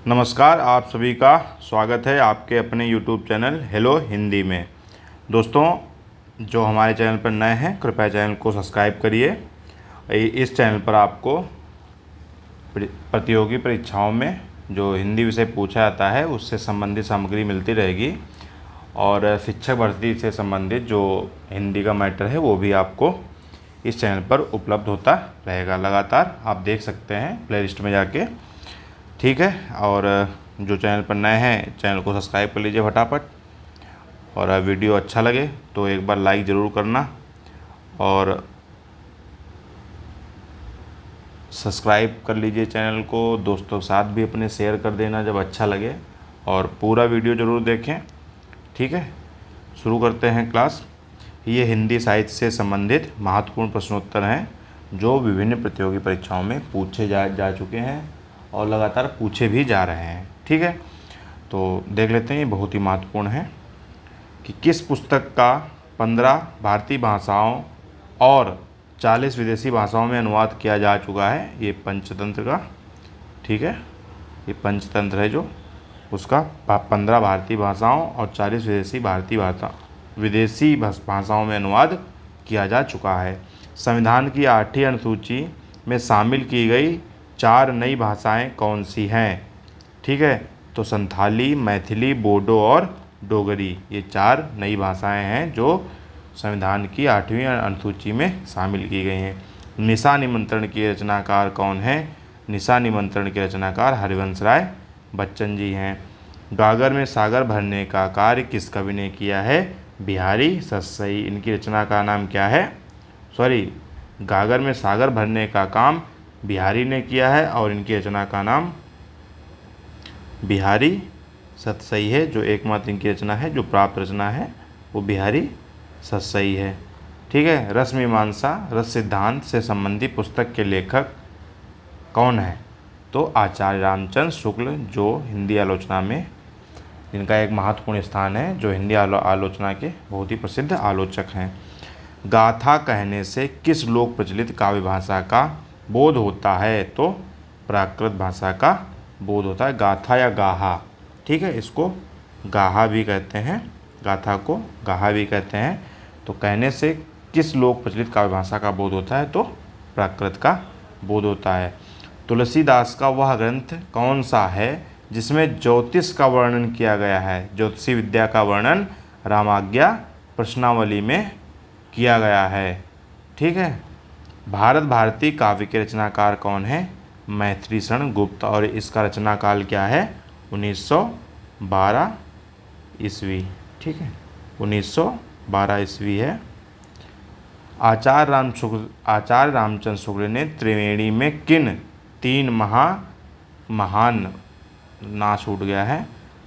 नमस्कार, आप सभी का स्वागत है आपके अपने यूट्यूब चैनल हेलो हिंदी में। दोस्तों, जो हमारे चैनल पर नए हैं कृपया चैनल को सब्सक्राइब करिए। इस चैनल पर आपको प्रतियोगी परीक्षाओं में जो हिंदी विषय पूछा जाता है उससे संबंधित सामग्री मिलती रहेगी और शिक्षक भर्ती से संबंधित जो हिंदी का मैटर है वो भी आपको इस चैनल पर उपलब्ध होता रहेगा। लगातार आप देख सकते हैं प्ले लिस्ट में जाके, ठीक है। और जो चैनल पर नए हैं चैनल को सब्सक्राइब कर लीजिए फटाफट, और वीडियो अच्छा लगे तो एक बार लाइक ज़रूर करना और सब्सक्राइब कर लीजिए चैनल को। दोस्तों के साथ भी अपने शेयर कर देना जब अच्छा लगे, और पूरा वीडियो ज़रूर देखें, ठीक है। शुरू करते हैं क्लास। ये हिंदी साहित्य से संबंधित महत्वपूर्ण प्रश्नोत्तर हैं जो विभिन्न प्रतियोगी परीक्षाओं में पूछे जा चुके हैं और लगातार पूछे भी जा रहे हैं, ठीक है। तो देख लेते हैं, ये बहुत ही महत्वपूर्ण है कि किस पुस्तक का 15 भारतीय भाषाओं और 40 विदेशी भाषाओं में अनुवाद किया जा चुका है। ये पंचतंत्र का, ठीक है, ये पंचतंत्र है जो उसका 15 भारतीय भाषाओं और 40 विदेशी भाषाओं में अनुवाद किया जा चुका है। संविधान की 8वीं अनुसूची में शामिल की गई 4 नई भाषाएं कौन सी हैं, ठीक है। तो संथाली, मैथिली, बोडो और डोगरी, ये 4 नई भाषाएं हैं जो संविधान की 8वीं अनुसूची में शामिल की गई हैं। निशा निमंत्रण के रचनाकार कौन हैं? निशा निमंत्रण के रचनाकार हरिवंश राय बच्चन जी हैं। गागर में सागर भरने का कार्य किस कवि ने किया है? बिहारी सतसई। इनकी रचना का नाम क्या है? गागर में सागर भरने का काम बिहारी ने किया है और इनकी रचना का नाम बिहारी सतसई है। जो एकमात्र इनकी रचना है, जो प्राप्त रचना है, वो बिहारी सतसई है, ठीक है। रस मीमांसा, रस सिद्धांत से संबंधित पुस्तक के लेखक कौन है? तो आचार्य रामचंद्र शुक्ल, जो हिंदी आलोचना में इनका एक महत्वपूर्ण स्थान है, जो हिंदी आलोचना के बहुत ही प्रसिद्ध आलोचक हैं। गाथा कहने से किस लोक प्रचलित काव्य भाषा का बोध होता है? तो प्राकृत भाषा का बोध होता है। गाथा या गाहा, ठीक है, इसको गाहा भी कहते हैं, गाथा को गाहा भी कहते हैं। तो कहने से किस लोक प्रचलित काव्य भाषा का बोध होता है? तो प्राकृत का बोध होता है। तुलसीदास का वह ग्रंथ कौन सा है जिसमें ज्योतिष का वर्णन किया गया है? ज्योतिषी विद्या का वर्णन रामाज्ञा प्रश्नावली में किया गया है, ठीक है। भारत भारती काव्य के रचनाकार कौन है? मैथिलीशरण गुप्त, और इसका रचना काल क्या है? 1912 ईस्वी, ठीक है, 1912 ईस्वी है। आचार्य रामचंद्र शुक्ल ने त्रिवेणी में किन 3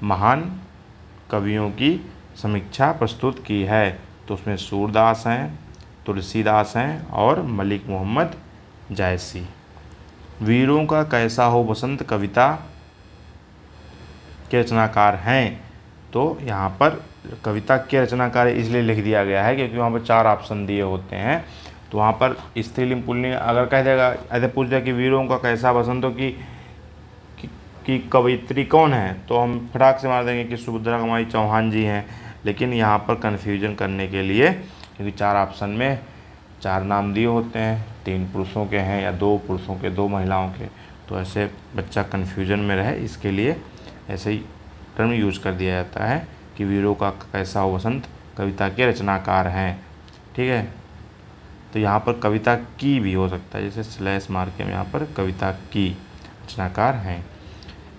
महान कवियों की समीक्षा प्रस्तुत की है? तो उसमें सूरदास हैं, तुलसीदास हैं और मलिक मोहम्मद जायसी। वीरों का कैसा हो बसंत कविता के रचनाकार हैं? तो यहाँ पर कविता के रचनाकार इसलिए लिख दिया गया है क्योंकि वहाँ पर 4 ऑप्शन दिए होते हैं। तो वहाँ पर स्त्रीलिंग पुल्लिंग अगर कह देगा, ऐसे पूछ दिया कि वीरों का कैसा बसंतों की कवयित्री कौन है, तो हम फटाक से मार देंगे कि सुभद्रा कुमारी चौहान जी हैं। लेकिन यहाँ पर कन्फ्यूजन करने के लिए, क्योंकि 4 ऑप्शन में 4 नाम दिए होते हैं, 3 पुरुषों के हैं या 2 पुरुषों के 2 महिलाओं के, तो ऐसे बच्चा कन्फ्यूजन में रहे इसके लिए ऐसे ही टर्म यूज कर दिया जाता है कि वीरों का कैसा हो बसंत कविता के रचनाकार हैं, ठीक है। तो यहाँ पर कविता की भी हो सकता है, जैसे स्लैश मार के यहाँ पर कविता की रचनाकार हैं।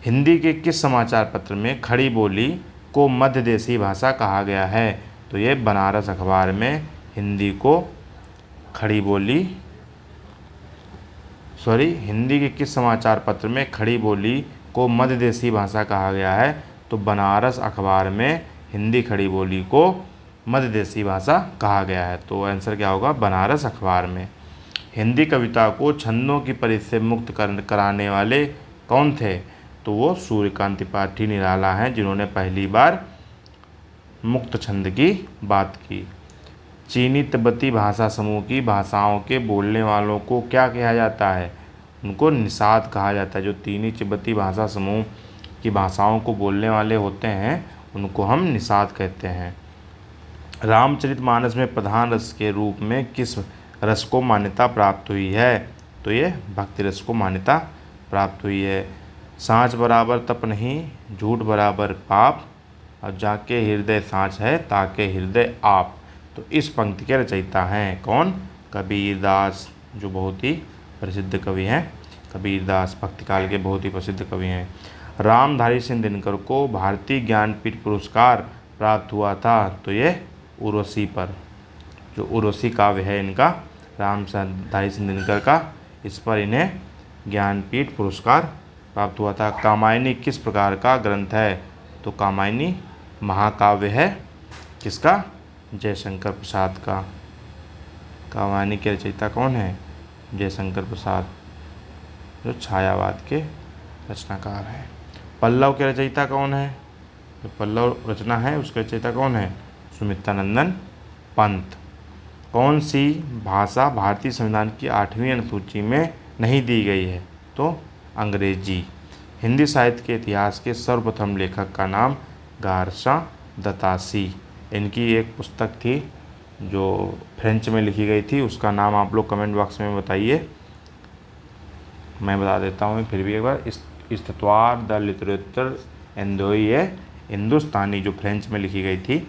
हिंदी के किस समाचार पत्र में खड़ी बोली को मध्य देशी भाषा कहा गया है? तो ये बनारस अखबार में हिंदी के किस समाचार पत्र में खड़ी बोली को मध्य देशी भाषा कहा गया है? तो बनारस अखबार में हिंदी खड़ी बोली को मध्य देशी भाषा कहा गया है। तो आंसर क्या होगा? बनारस अखबार में। हिंदी कविता को छंदों की परिधि से मुक्त कराने वाले कौन थे? तो वो सूर्यकांत त्रिपाठी निराला हैं, जिन्होंने पहली बार मुक्त छंद की बात की। चीनी तिब्बती भाषा समूह की भाषाओं के बोलने वालों को क्या कहा जाता है? उनको निषाद कहा जाता है। जो चीनी तिब्बती भाषा समूह की भाषाओं को बोलने वाले होते हैं उनको हम निषाद कहते हैं। रामचरितमानस में प्रधान रस के रूप में किस रस को मान्यता प्राप्त हुई है? तो ये भक्ति रस को मान्यता प्राप्त हुई है। सांच बराबर तप नहीं, झूठ बराबर पाप, और जाके हृदय सांच है ताके हृदय आप। तो इस पंक्ति के रचयिता हैं कौन? कबीरदास, जो बहुत ही प्रसिद्ध कवि हैं। कबीरदास भक्ति काल के बहुत ही प्रसिद्ध कवि हैं। रामधारी सिंह दिनकर को भारतीय ज्ञानपीठ पुरस्कार प्राप्त हुआ था, तो ये उर्वशी पर, जो उर्वशी काव्य है इनका, रामधारी सिंह दिनकर का, इस पर इन्हें ज्ञानपीठ पुरस्कार प्राप्त हुआ था। कामायनी किस प्रकार का ग्रंथ है? तो कामायनी महाकाव्य है। किसका? जयशंकर प्रसाद का। कामायनी के रचयिता कौन है? जयशंकर प्रसाद, जो छायावाद के रचनाकार हैं। पल्लव के रचयिता कौन है? जो पल्लव रचना है उसके रचयिता कौन है? सुमित्रानंदन पंत। कौन सी भाषा भारतीय संविधान की 8वीं अनुसूची में नहीं दी गई है? तो अंग्रेजी। हिंदी साहित्य के इतिहास के सर्वप्रथम लेखक का नाम गारसा दतासी। इनकी एक पुस्तक थी जो फ्रेंच में लिखी गई थी, उसका नाम आप लोग कमेंट बॉक्स में बताइए, मैं बता देता हूँ फिर भी एक बार। इस्तवार द लिटरेचर एंदोई है हिंदुस्तानी, जो फ्रेंच में लिखी गई थी।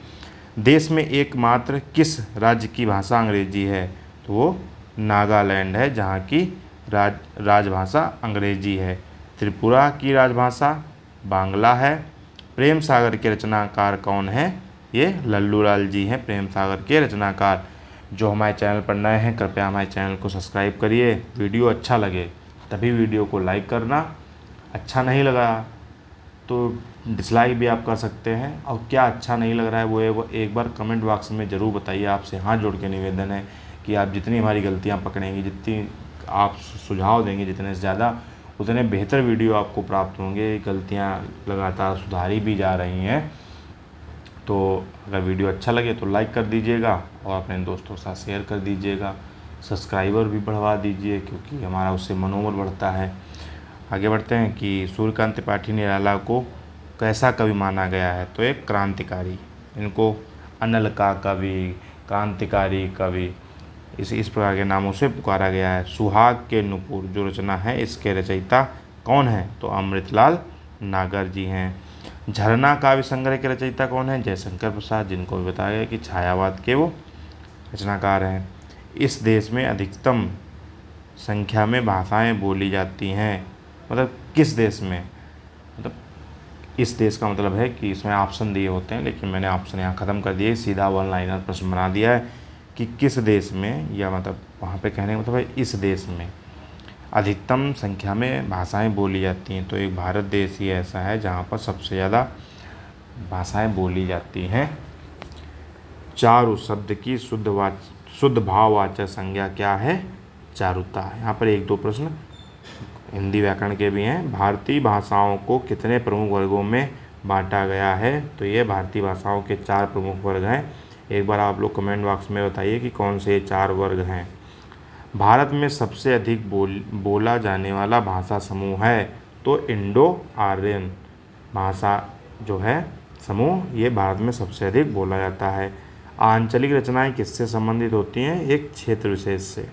देश में एकमात्र किस राज्य की भाषा अंग्रेजी है? तो वो नागालैंड है, जहाँ की राजभाषा अंग्रेजी है। त्रिपुरा की राजभाषा बांग्ला है। प्रेम सागर के रचनाकार कौन है? ये लल्लू लाल जी हैं, प्रेम सागर के रचनाकार। जो हमारे चैनल पर नए हैं कृपया हमारे चैनल को सब्सक्राइब करिए। वीडियो अच्छा लगे तभी वीडियो को लाइक करना, अच्छा नहीं लगा तो डिसलाइक भी आप कर सकते हैं। और क्या अच्छा नहीं लग रहा है वो एक बार कमेंट बॉक्स में ज़रूर बताइए। आपसे हाथ जोड़ के निवेदन है कि आप जितनी हमारी गलतियां पकड़ेंगे, जितनी आप सुझाव देंगे, जितने से ज़्यादा उतने बेहतर वीडियो आपको प्राप्त होंगे। गलतियां लगातार सुधारी भी जा रही हैं। तो अगर वीडियो अच्छा लगे तो लाइक कर दीजिएगा और अपने दोस्तों के साथ शेयर कर दीजिएगा। सब्सक्राइबर भी बढ़वा दीजिए क्योंकि हमारा उससे मनोबल बढ़ता है। आगे बढ़ते हैं कि सूर्यकांत त्रिपाठी निराला को कैसा कवि माना गया है? तो एक क्रांतिकारी। इनको अनल का कवि, क्रांतिकारी कवि, इस प्रकार के नामों से पुकारा गया है। सुहाग के नुपुर जो रचना है इसके रचयिता कौन है? तो अमृतलाल नागर जी हैं। झरना काव्य संग्रह के रचयिता कौन है? जयशंकर प्रसाद, जिनको भी बताया गया कि छायावाद के वो रचनाकार हैं। इस देश में अधिकतम संख्या में भाषाएं बोली जाती हैं, मतलब किस देश में? मतलब इस देश का मतलब है कि इसमें ऑप्शन दिए होते हैं, लेकिन मैंने ऑप्शन यहाँ ख़त्म कर दिए, सीधा वन लाइनर प्रश्न बना दिया है कि किस देश में, या मतलब वहाँ पे कहने का मतलब है इस देश में अधिकतम संख्या में भाषाएं बोली जाती हैं। तो एक भारत देश ही ऐसा है जहाँ पर सबसे ज़्यादा भाषाएं बोली जाती हैं। चारु शब्द की शुद्ध भाववाचक संज्ञा क्या है? चारुता। यहाँ पर 1-2 प्रश्न हिंदी व्याकरण के भी हैं। भारतीय भाषाओं को कितने प्रमुख वर्गों में बांटा गया है? तो ये भारतीय भाषाओं के 4 प्रमुख वर्ग हैं। एक बार आप लोग कमेंट बॉक्स में बताइए कि कौन से 4 वर्ग हैं। भारत में सबसे अधिक बोला जाने वाला भाषा समूह है? तो इंडो आर्यन भाषा जो है समूह, ये भारत में सबसे अधिक बोला जाता है। आंचलिक रचनाएं किससे संबंधित होती हैं? एक क्षेत्र विशेष से।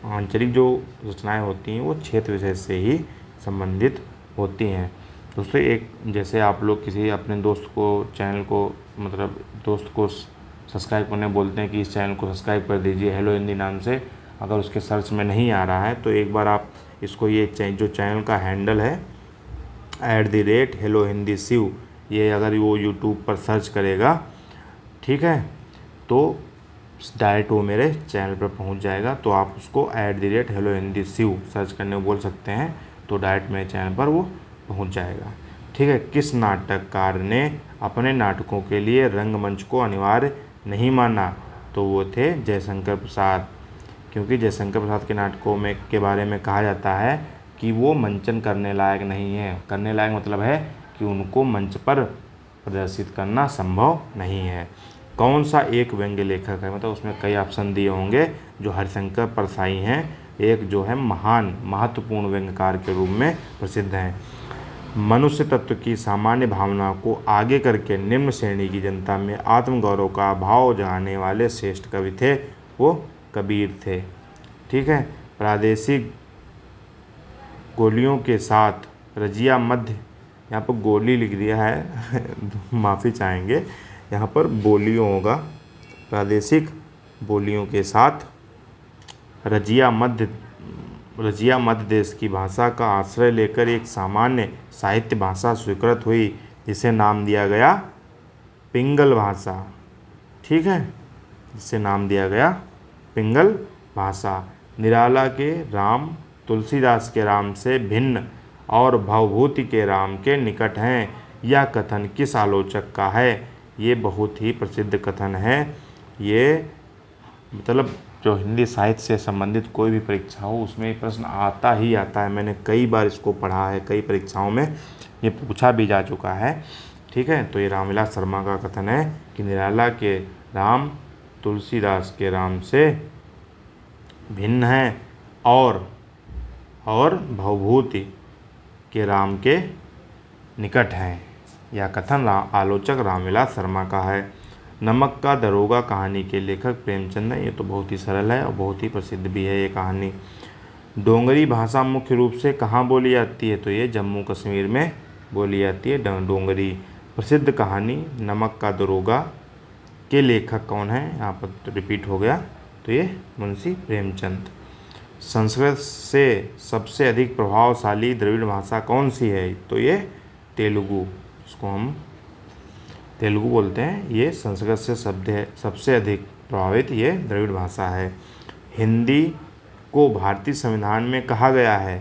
आंचलिक जो रचनाएं होती हैं वो क्षेत्र विशेष से ही संबंधित होती हैं। दोस्तों एक जैसे आप लोग किसी अपने दोस्त को चैनल को मतलब दोस्त को सब्सक्राइब करने बोलते हैं कि इस चैनल को सब्सक्राइब कर दीजिए हेलो हिंदी नाम से, अगर उसके सर्च में नहीं आ रहा है तो एक बार आप इसको ये जो चैनल का हैंडल है @hello hindi शिव, ये अगर वो यूट्यूब पर सर्च करेगा, ठीक है, तो डायरेक्ट वो मेरे चैनल पर पहुंच जाएगा। तो आप उसको @hello hindi शिव सर्च करने को बोल सकते हैं, तो डायरेक्ट मेरे चैनल पर वो पहुंच जाएगा। ठीक है। किस नाटककार ने अपने नाटकों के लिए रंगमंच को अनिवार्य नहीं माना? तो वो थे जयशंकर प्रसाद, क्योंकि जयशंकर प्रसाद के नाटकों में के बारे में कहा जाता है कि वो मंचन करने लायक नहीं है। करने लायक मतलब है कि उनको मंच पर प्रदर्शित करना संभव नहीं है। कौन सा एक व्यंग्य लेखक है? मतलब उसमें कई ऑप्शन दिए होंगे। जो हरिशंकर परसाई हैं, एक जो है महान महत्वपूर्ण व्यंग्यकार के रूप में प्रसिद्ध हैं। मनुष्य तत्व की सामान्य भावना को आगे करके निम्न श्रेणी की जनता में आत्मगौरव का भाव जगाने वाले श्रेष्ठ कवि थे वो कबीर थे। ठीक है। प्रादेशिक गोलियों के साथ रजिया मध्य, यहाँ पर गोली लिख दिया है माफ़ी चाहेंगे, यहाँ पर बोलियों होगा। प्रादेशिक बोलियों के साथ रजिया मध्य देश की भाषा का आश्रय लेकर एक सामान्य साहित्य भाषा स्वीकृत हुई, जिसे नाम दिया गया पिंगल भाषा। ठीक है, जिसे नाम दिया गया पिंगल भाषा। निराला के राम तुलसीदास के राम से भिन्न और भवभूति के राम के निकट हैं, यह कथन किस आलोचक का है? ये बहुत ही प्रसिद्ध कथन है। ये मतलब जो हिंदी साहित्य से संबंधित कोई भी परीक्षा हो उसमें ये प्रश्न आता ही आता है। मैंने कई बार इसको पढ़ा है, कई परीक्षाओं में ये पूछा भी जा चुका है। ठीक है, तो ये रामविलास शर्मा का कथन है कि निराला के राम तुलसीदास के राम से भिन्न हैं और भवभूति के राम के निकट हैं। यह कथन आलोचक रामविलास शर्मा का है। नमक का दरोगा कहानी के लेखक प्रेमचंद हैं। ये तो बहुत ही सरल है और बहुत ही प्रसिद्ध भी है ये कहानी। डोंगरी भाषा मुख्य रूप से कहाँ बोली जाती है? तो ये जम्मू कश्मीर में बोली जाती है डोंगरी। प्रसिद्ध कहानी नमक का दरोगा के लेखक कौन है? यहाँ पर तो रिपीट हो गया, तो ये मुंशी प्रेमचंद। संस्कृत से सबसे अधिक प्रभावशाली द्रविड़ भाषा कौन सी है? तो ये तेलुगु, इसको हम तेलुगु बोलते हैं। ये संस्कृत से शब्द है, सबसे अधिक प्रभावित ये द्रविड़ भाषा है। हिंदी को भारतीय संविधान में कहा गया है,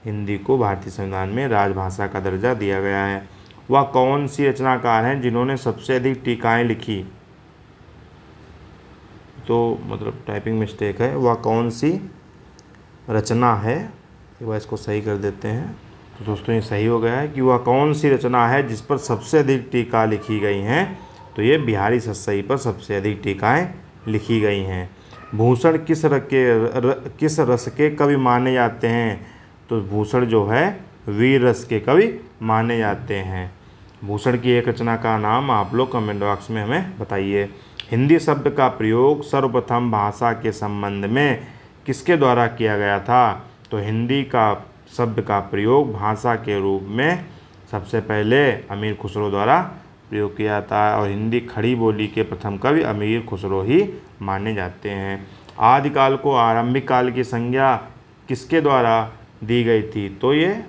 हिंदी को भारतीय संविधान में राजभाषा का दर्जा दिया गया है। वह कौन सी रचनाकार हैं जिन्होंने सबसे अधिक टीकाएँ लिखी? तो मतलब टाइपिंग मिस्टेक है। वह कौन सी रचना है, एक बार इसको सही कर देते हैं। तो दोस्तों ये सही हो गया है कि वह कौन सी रचना है जिस पर सबसे अधिक टीका लिखी गई हैं? तो ये बिहारी सत्सई पर सबसे अधिक टीकाएँ लिखी गई हैं। भूषण किस रस के कवि माने जाते हैं? तो भूषण जो है वीर रस के कवि माने जाते हैं। भूषण की एक रचना का नाम आप लोग कमेंट बॉक्स में हमें बताइए। हिंदी शब्द का प्रयोग सर्वप्रथम भाषा के संबंध में किसके द्वारा किया गया था? तो हिंदी का शब्द का प्रयोग भाषा के रूप में सबसे पहले अमीर खुसरो द्वारा प्रयोग किया जाता है और हिंदी खड़ी बोली के प्रथम कवि अमीर खुसरो ही माने जाते हैं। आदिकाल को आरंभिक काल की संज्ञा किसके द्वारा दी गई थी? तो ये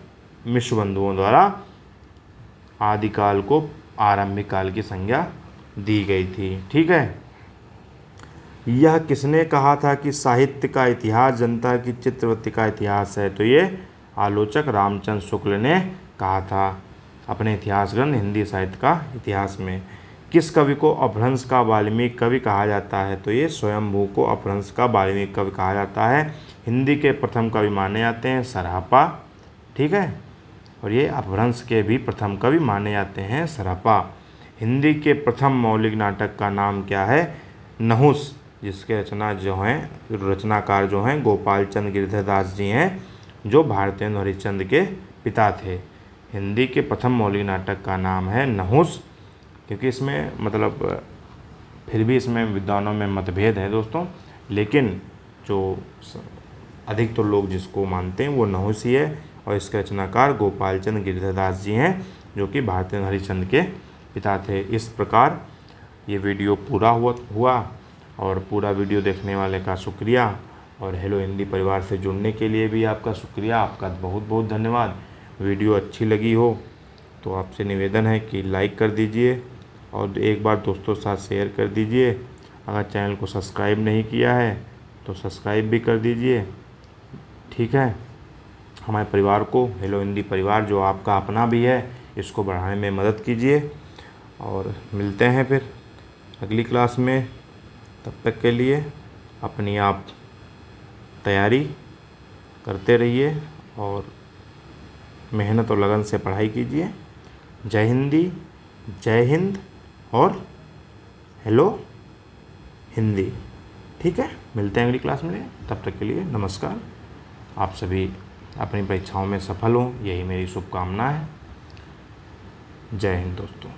मिश्र बंधुओं द्वारा आदिकाल को आरंभिक काल की संज्ञा दी गई थी। ठीक है। यह किसने कहा था कि साहित्य का इतिहास जनता की चित्रवृत्ति का इतिहास है? तो ये आलोचक रामचंद्र शुक्ल ने कहा था अपने इतिहास ग्रंथ हिंदी साहित्य का इतिहास में। किस कवि को अपभ्रंश का वाल्मीकि कवि कहा जाता है? तो ये स्वयंभू को अपभ्रंश का वाल्मीकि कवि कहा जाता है। हिंदी के प्रथम कवि माने जाते हैं सरापा। ठीक है, और ये अपभ्रंश के भी प्रथम कवि माने जाते हैं सरापा। हिंदी के प्रथम मौलिक नाटक का नाम क्या है? नहुस, जिसके रचनाकार जो हैं गोपाल चंद गिरधरदास जी हैं, जो भारतेंदु हरिश्चंद्र के पिता थे। हिंदी के प्रथम मौलिक नाटक का नाम है नहुस, क्योंकि इसमें मतलब फिर भी इसमें विद्वानों में मतभेद है दोस्तों, लेकिन जो अधिक तो लोग जिसको मानते हैं वो नहुस ही है और इसके रचनाकार गोपाल चंद गिरधरदास जी हैं, जो कि भारतेंदु हरिश्चंद्र के पिता थे। इस प्रकार ये वीडियो पूरा हुआ और पूरा वीडियो देखने वाले का शुक्रिया और हेलो हिंदी परिवार से जुड़ने के लिए भी आपका शुक्रिया, आपका बहुत बहुत धन्यवाद। वीडियो अच्छी लगी हो तो आपसे निवेदन है कि लाइक कर दीजिए और एक बार दोस्तों के साथ शेयर कर दीजिए। अगर चैनल को सब्सक्राइब नहीं किया है तो सब्सक्राइब भी कर दीजिए। ठीक है, हमारे परिवार को, हेलो हिंदी परिवार जो आपका अपना भी है, इसको बढ़ाने में मदद कीजिए और मिलते हैं फिर अगली क्लास में। तब तक के लिए अपनी आप तैयारी करते रहिए और मेहनत और लगन से पढ़ाई कीजिए। जय हिंदी, जय हिंद और हेलो हिंदी। ठीक है, मिलते हैं अगली क्लास में। तब तक के लिए नमस्कार। आप सभी अपनी परीक्षाओं में सफल हों, यही मेरी शुभकामना है। जय हिंद दोस्तों।